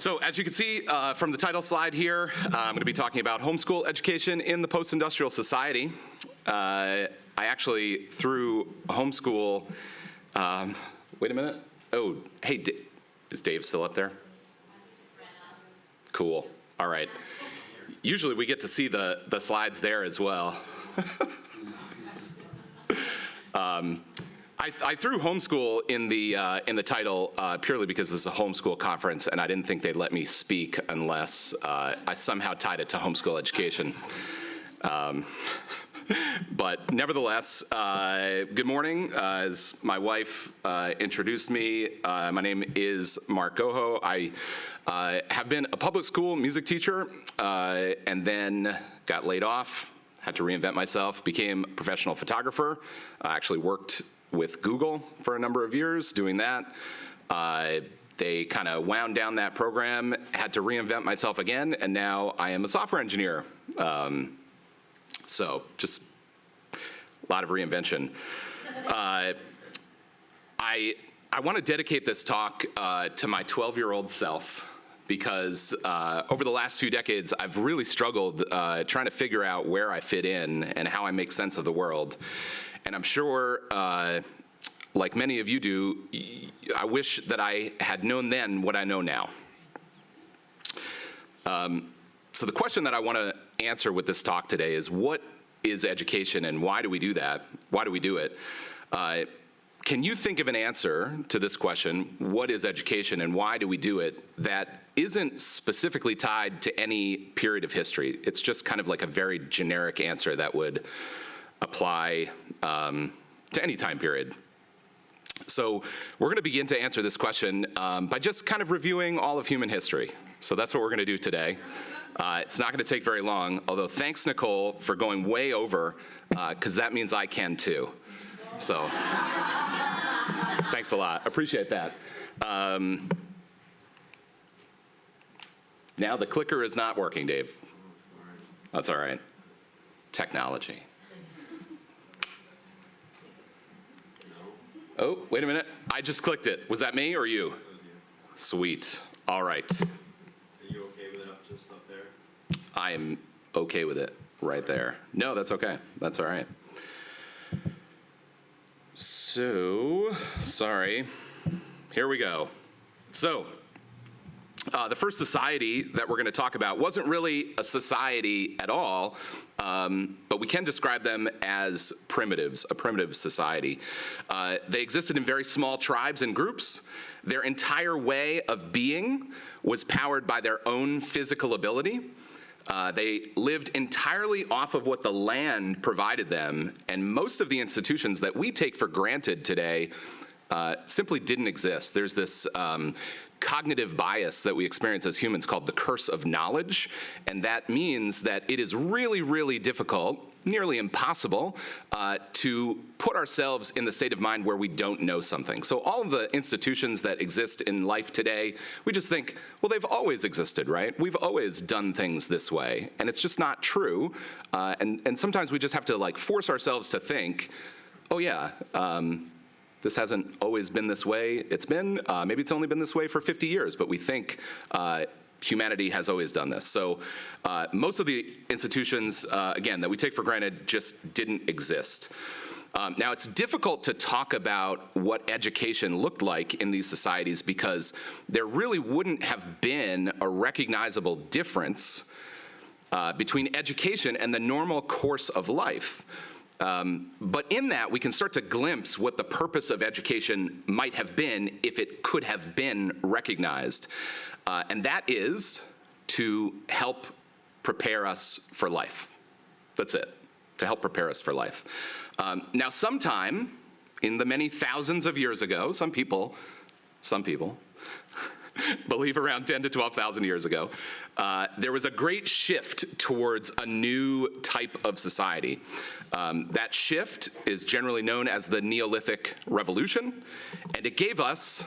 So as you can see from the title slide here, I'm going to be talking about homeschool education in the post-industrial society. I actually, through homeschool, wait a minute. Oh, hey, is Dave still up there? Cool. All right. Usually we get to see the slides there as well. I threw homeschool in the title purely because this is a homeschool conference, and I didn't think they'd let me speak unless I somehow tied it to homeschool education. But nevertheless, good morning. As my wife introduced me, my name is Mark Goho. I have been a public school music teacher and then got laid off, had to reinvent myself, became a professional photographer. I actually worked with Google for a number of years doing that. They kind of wound down that program, had to reinvent myself again, and now I am a software engineer. So just a lot of reinvention. I want to dedicate this talk to my 12-year-old self because over the last few decades, I've really struggled trying to figure out where I fit in and how I make sense of the world. And I'm sure, like many of you do, I wish that I had known then what I know now. So the question that I want to answer with this talk today is, what is education and why do we do that? Why do we do it? Can you think of an answer to this question, what is education and why do we do it, that isn't specifically tied to any period of history? It's just kind of like a very generic answer that would apply to any time period. So we're going to begin to answer this question by just kind of reviewing all of human history. So that's what we're going to do today. It's not going to take very long, although thanks, Nicole, for going way over, because that means I can too. So thanks a lot. Appreciate that. Now the clicker is not working, Dave. That's all right. Technology. Oh, wait a minute. I just clicked it. Was that me or you? It was you. Sweet. All right. Are you okay with it just up there? I am okay with it right there. No, that's okay. That's all right. So, sorry. Here we go. So, the first society that we're going to talk about wasn't really a society at all, but we can describe them as primitives, a primitive society. They existed in very small tribes and groups. Their entire way of being was powered by their own physical ability. They lived entirely off of what the land provided them, and most of the institutions that we take for granted today simply didn't exist. There's this cognitive bias that we experience as humans called the curse of knowledge, and that means that it is really, really difficult, nearly impossible, to put ourselves in the state of mind where we don't know something. So all of the institutions that exist in life today, we just think, well, they've always existed, right? We've always done things this way, and it's just not true. And sometimes we just have to like force ourselves to think, oh yeah, this hasn't always been this way. It's been, maybe it's only been this way for 50 years, but we think humanity has always done this. So most of the institutions, again, that we take for granted just didn't exist. Now, it's difficult to talk about what education looked like in these societies because there really wouldn't have been a recognizable difference between education and the normal course of life. But in that, we can start to glimpse what the purpose of education might have been if it could have been recognized. And that is to help prepare us for life. That's it, to help prepare us for life. Now, sometime in the many thousands of years ago, some people believe around 10 to 12,000 years ago, there was a great shift towards a new type of society. That shift is generally known as the Neolithic Revolution, and it gave us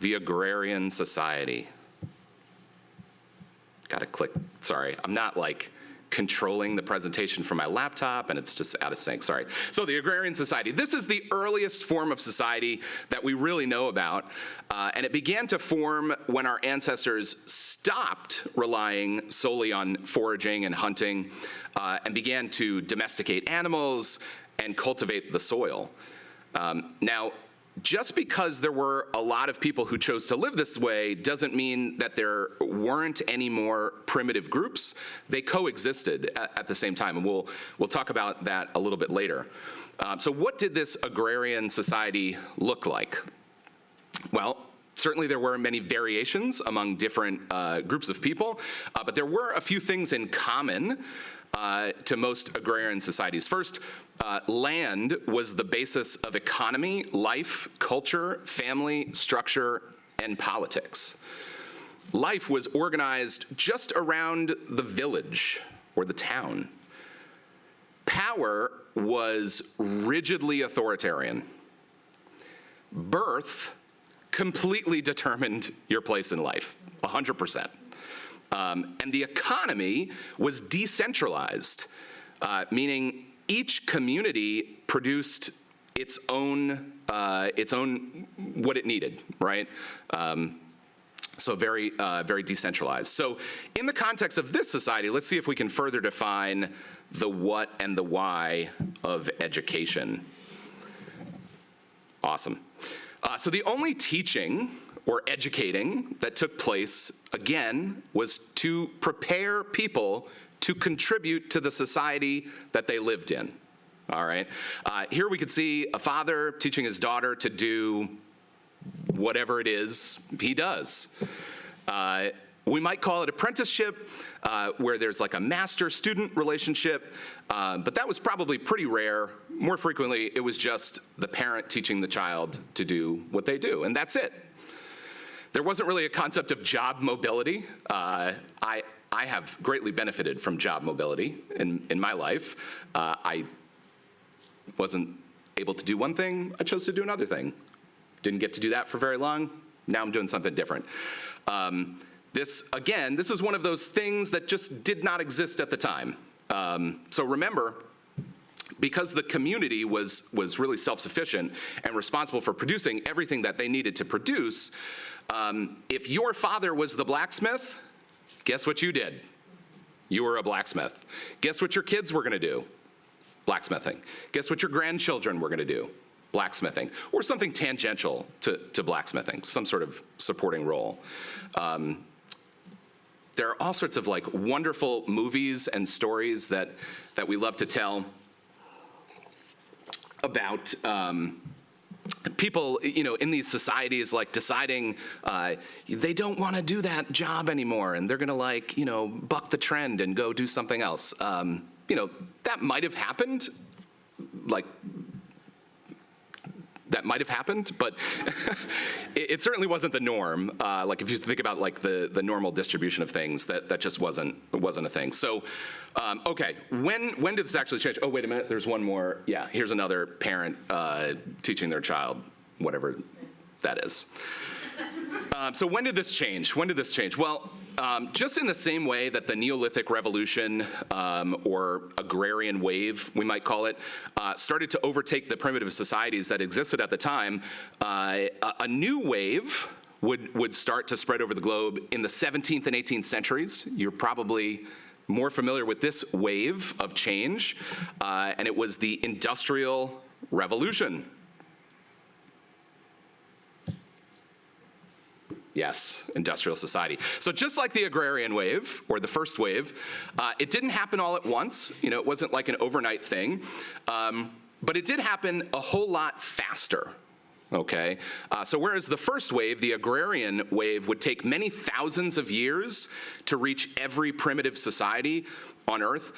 the agrarian society. Gotta click, sorry, I'm not like controlling the presentation from my laptop, and it's just out of sync, sorry. So the agrarian society. This is the earliest form of society that we really know about, and it began to form when our ancestors stopped relying solely on foraging and hunting and began to domesticate animals and cultivate the soil. Now, just because there were a lot of people who chose to live this way doesn't mean that there weren't any more primitive groups. They coexisted at the same time, and we'll talk about that a little bit later. So what did this agrarian society look like? Well, certainly there were many variations among different groups of people, but there were a few things in common to most agrarian societies. First, land was the basis of economy, life, culture, family, structure, and politics. Life was organized just around the village or the town. Power was rigidly authoritarian. Birth completely determined your place in life, 100%. And the economy was decentralized, meaning each community produced its own what it needed, right? So very decentralized. So in the context of this society, let's see if we can further define the what and the why of education. Awesome. So the only teaching or educating that took place, again, was to prepare people to contribute to the society that they lived in, all right? Here we could see a father teaching his daughter to do whatever it is he does. We might call it apprenticeship, where there's like a master-student relationship, but that was probably pretty rare. More frequently, it was just the parent teaching the child to do what they do, and that's it. There wasn't really a concept of job mobility. I have greatly benefited from job mobility in my life. I wasn't able to do one thing, I chose to do another thing. Didn't get to do that for very long, now I'm doing something different. This is one of those things that just did not exist at the time. So remember, because the community was really self-sufficient and responsible for producing everything that they needed to produce, if your father was the blacksmith, guess what you did? You were a blacksmith. Guess what your kids were gonna do? Blacksmithing. Guess what your grandchildren were gonna do? Blacksmithing, or something tangential to blacksmithing, some sort of supporting role. There are all sorts of like wonderful movies and stories that we love to tell about people, in these societies, like deciding they don't want to do that job anymore, and they're going to buck the trend and go do something else. That might have happened, but it certainly wasn't the norm. If you think about the normal distribution of things, that just wasn't a thing. So, okay, when did this actually change? Oh, wait a minute, there's one more. Yeah, here's another parent teaching their child whatever that is. So when did this change? Well, just in the same way that the Neolithic Revolution, or agrarian wave, we might call it, started to overtake the primitive societies that existed at the time, a new wave would start to spread over the globe in the 17th and 18th centuries. You're probably more familiar with this wave of change, and it was the Industrial Revolution. Yes, industrial society. So just like the agrarian wave, or the first wave, it didn't happen all at once. It wasn't like an overnight thing, but it did happen a whole lot faster, okay? So whereas the first wave, the agrarian wave, would take many thousands of years to reach every primitive society on Earth,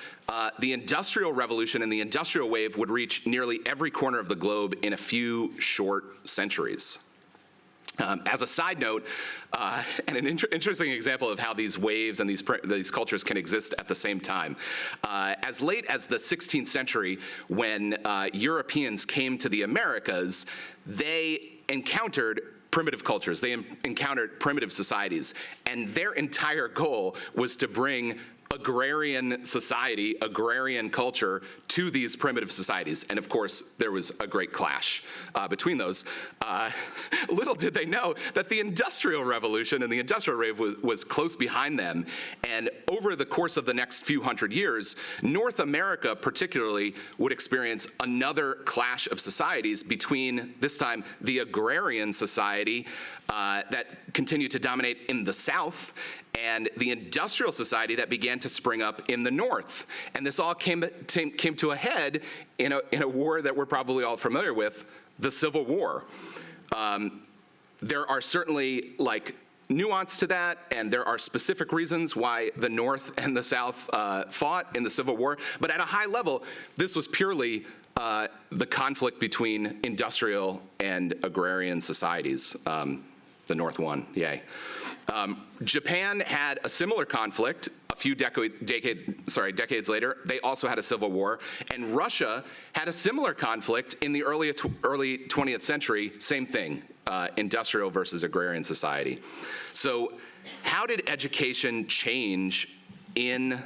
the Industrial Revolution and the industrial wave would reach nearly every corner of the globe in a few short centuries. As a side note, and an interesting example of how these waves and these cultures can exist at the same time, as late as the 16th century, when Europeans came to the Americas, they encountered primitive cultures. They encountered primitive societies, and their entire goal was to bring agrarian society, agrarian culture to these primitive societies. And of course, there was a great clash between those. Little did they know that the Industrial Revolution and the Industrial Wave was close behind them. And over the course of the next few hundred years, North America particularly would experience another clash of societies between, this time, the agrarian society that continued to dominate in the South and the industrial society that began to spring up in the North. And this all came to a head in a war that we're probably all familiar with, the Civil War. There are certainly nuance to that, and there are specific reasons why the North and the South fought in the Civil War. But at a high level, this was purely the conflict between industrial and agrarian societies. The North won, yay. Japan had a similar conflict a few decades later. They also had a civil war. And Russia had a similar conflict in the early 20th century, same thing, industrial versus agrarian society. So how did education change in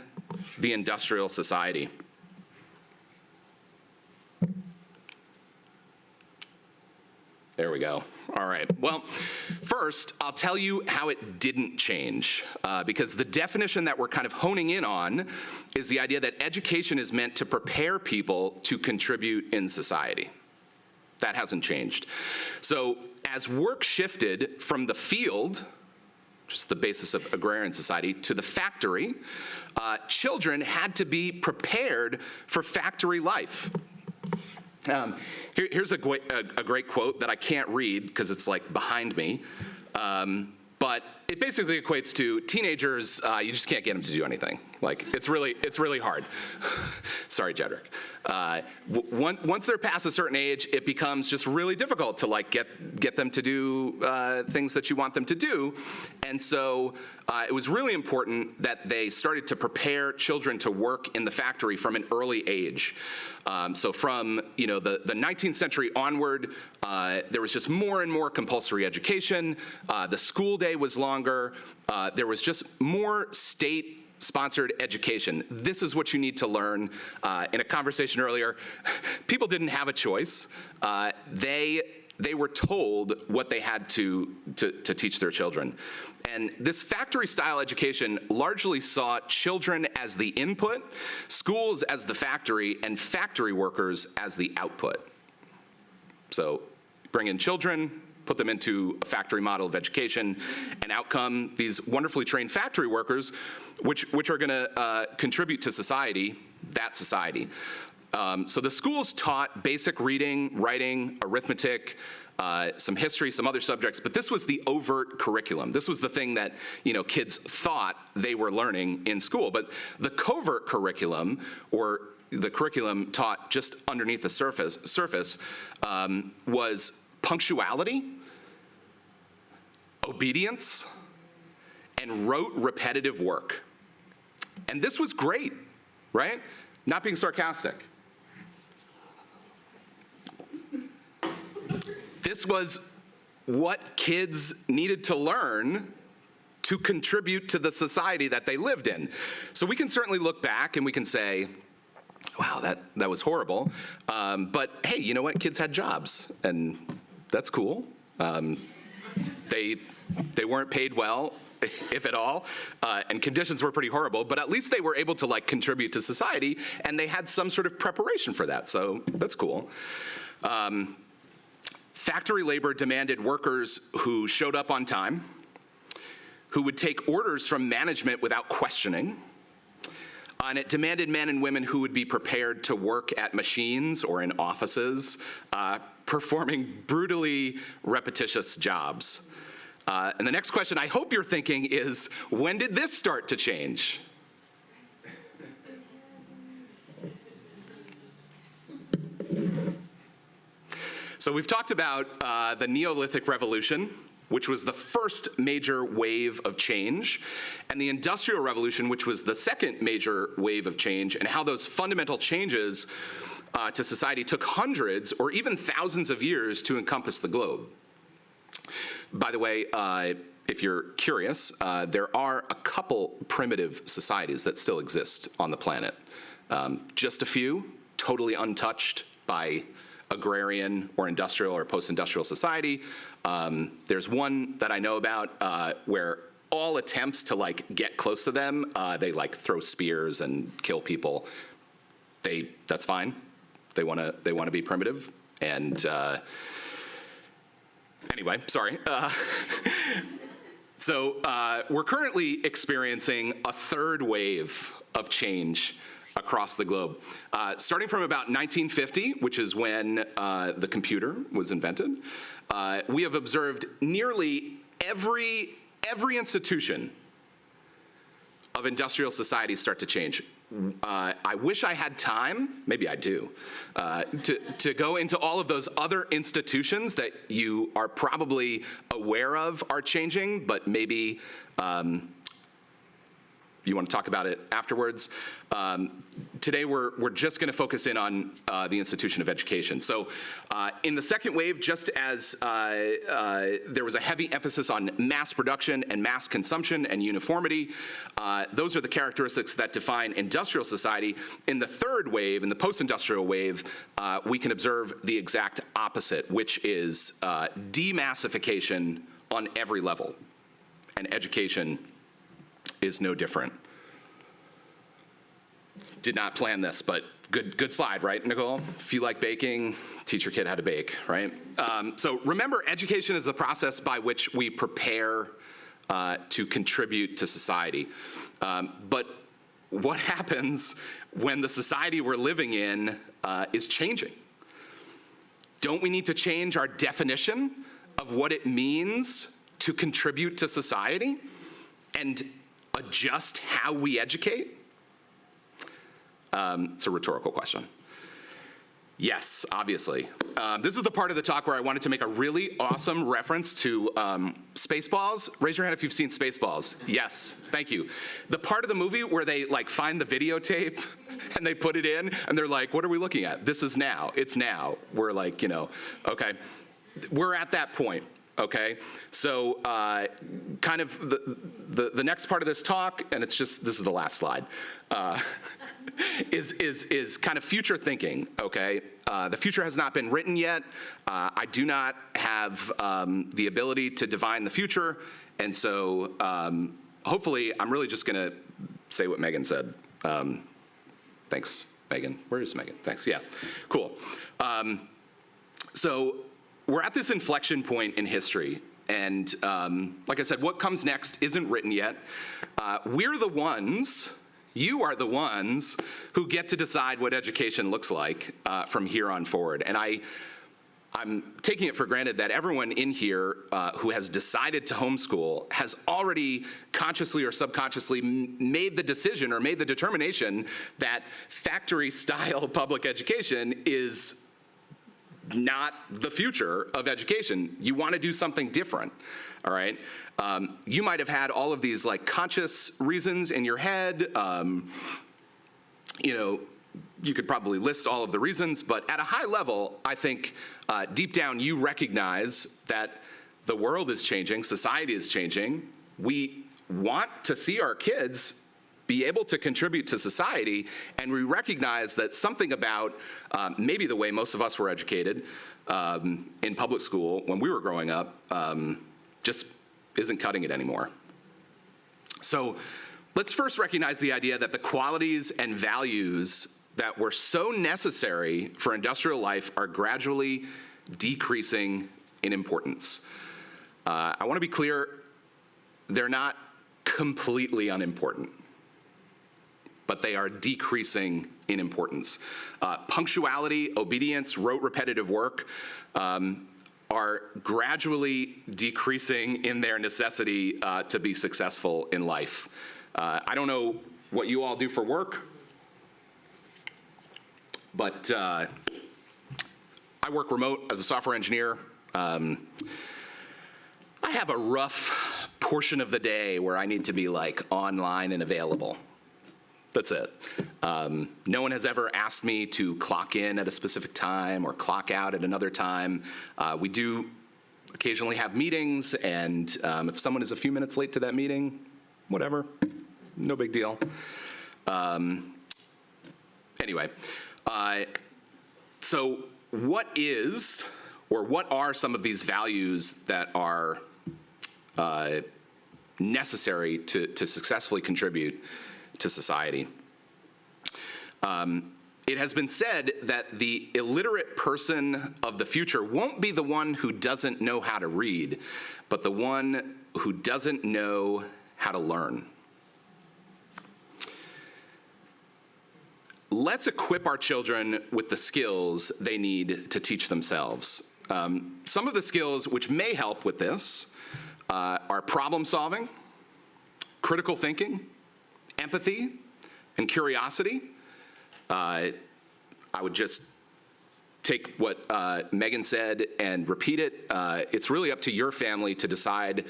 the industrial society? There we go. All right. Well, first, I'll tell you how it didn't change, because the definition that we're kind of honing in on is the idea that education is meant to prepare people to contribute in society. That hasn't changed. So as work shifted from the field, which is the basis of agrarian society, to the factory, children had to be prepared for factory life. Here's a great quote that I can't read because it's behind me, but it basically equates to teenagers, you just can't get them to do anything. It's really hard. Sorry, Jedrick. Once they're past a certain age, it becomes just really difficult to get them to do things that you want them to do. And so it was really important that they started to prepare children to work in the factory from an early age. So from the 19th century onward, there was just more and more compulsory education. The school day was longer. There was just more state-sponsored education. This is what you need to learn. In a conversation earlier, people didn't have a choice. They were told what they had to teach their children. And this factory-style education largely saw children as the input, schools as the factory, and factory workers as the output. So bring in children, put them into a factory model of education, and out come these wonderfully trained factory workers, which are going to contribute to society, that society. So the schools taught basic reading, writing, arithmetic, some history, some other subjects, but this was the overt curriculum. This was the thing that kids thought they were learning in school. But the covert curriculum, or the curriculum taught just underneath the surface was punctuality, obedience, and rote repetitive work. And this was great, right? Not being sarcastic. This was what kids needed to learn to contribute to the society that they lived in. So we can certainly look back and we can say, wow, that was horrible. But hey, you know what? Kids had jobs, and that's cool. They weren't paid well, if at all, and conditions were pretty horrible, but at least they were able to contribute to society, and they had some sort of preparation for that, so that's cool. Factory labor demanded workers who showed up on time, who would take orders from management without questioning, and it demanded men and women who would be prepared to work at machines or in offices, performing brutally repetitious jobs. And the next question I hope you're thinking is, when did this start to change? So we've talked about the Neolithic Revolution, which was the first major wave of change, and the Industrial Revolution, which was the second major wave of change, and how those fundamental changes to society took hundreds or even thousands of years to encompass the globe. By the way, if you're curious, there are a couple primitive societies that still exist on the planet. Just a few, totally untouched by agrarian or industrial or post-industrial society. There's one that I know about where all attempts to like get close to them, they like throw spears and kill people. That's fine. They want to be primitive. And anyway, sorry. So we're currently experiencing a third wave of change across the globe. Starting from about 1950, which is when the computer was invented, we have observed nearly every institution of industrial society start to change. I wish I had time, maybe I do, to go into all of those other institutions that you are probably aware of are changing, but maybe you want to talk about it afterwards. Today we're just going to focus in on the institution of education. So in the second wave, just as there was a heavy emphasis on mass production and mass consumption and uniformity, those are the characteristics that define industrial society. In the third wave, in the post-industrial wave, we can observe the exact opposite, which is demassification on every level. And education is no different. Did not plan this, but good slide, right, Nicole? If you like baking, teach your kid how to bake, right? So remember, education is the process by which we prepare to contribute to society. But what happens when the society we're living in is changing? Don't we need to change our definition of what it means to contribute to society and adjust how we educate? It's a rhetorical question. Yes, obviously. This is the part of the talk where I wanted to make a really awesome reference to Spaceballs. Raise your hand if you've seen Spaceballs. Yes, thank you. The part of the movie where they like find the videotape and they put it in and they're like, what are we looking at? This is now, it's now. We're like, okay. We're at that point. Okay, so kind of the next part of this talk, and it's just, this is the last slide, is kind of future thinking, okay? The future has not been written yet. I do not have the ability to divine the future, and so hopefully I'm really just gonna say what Megan said. Thanks, Megan. Where is Megan? Thanks, yeah, cool. So we're at this inflection point in history, and like I said, what comes next isn't written yet. We're the ones, you are the ones, who get to decide what education looks like from here on forward. And I'm taking it for granted that everyone in here who has decided to homeschool has already consciously or subconsciously made the decision or made the determination that factory-style public education is not the future of education. You want to do something different, all right? You might have had all of these like conscious reasons in your head. You could probably list all of the reasons, but at a high level, I think deep down you recognize that the world is changing, society is changing. We want to see our kids be able to contribute to society, and we recognize that something about maybe the way most of us were educated in public school when we were growing up just isn't cutting it anymore. So let's first recognize the idea that the qualities and values that were so necessary for industrial life are gradually decreasing in importance. I want to be clear, they're not completely unimportant, but they are decreasing in importance. Punctuality, obedience, rote repetitive work are gradually decreasing in their necessity to be successful in life. I don't know what you all do for work, but I work remote as a software engineer. I have a rough portion of the day where I need to be like online and available. That's it. No one has ever asked me to clock in at a specific time or clock out at another time. We do occasionally have meetings, and if someone is a few minutes late to that meeting, whatever, no big deal. Anyway, so what are some of these values that are necessary to successfully contribute to society? It has been said that the illiterate person of the future won't be the one who doesn't know how to read, but the one who doesn't know how to learn. Let's equip our children with the skills they need to teach themselves. Some of the skills which may help with this are problem solving, critical thinking, empathy, and curiosity. I would just take what Megan said and repeat it. It's really up to your family to decide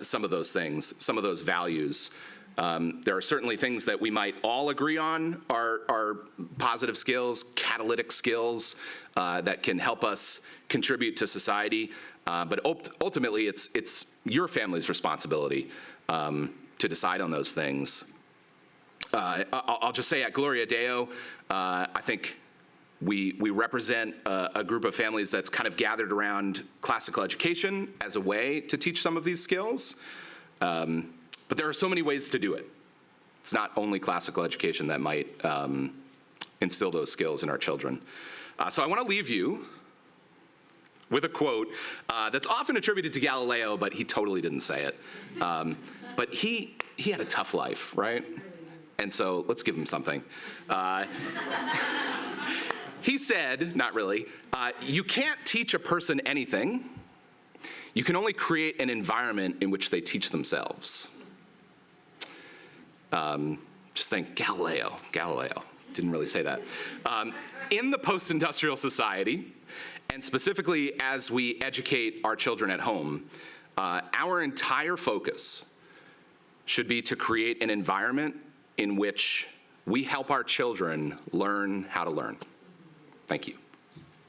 some of those things, some of those values. There are certainly things that we might all agree on are positive skills, catalytic skills that can help us contribute to society. But ultimately, it's your family's responsibility to decide on those things. I'll just say at Gloria Deo, I think we represent a group of families that's kind of gathered around classical education as a way to teach some of these skills. But there are so many ways to do it. It's not only classical education that might instill those skills in our children. So I want to leave you with a quote that's often attributed to Galileo, but he totally didn't say it. But he had a tough life, right? And so let's give him something. He said, not really, you can't teach a person anything. You can only create an environment in which they teach themselves. Just think, Galileo, didn't really say that. In the post-industrial society, and specifically as we educate our children at home, our entire focus should be to create an environment in which we help our children learn how to learn. Thank you.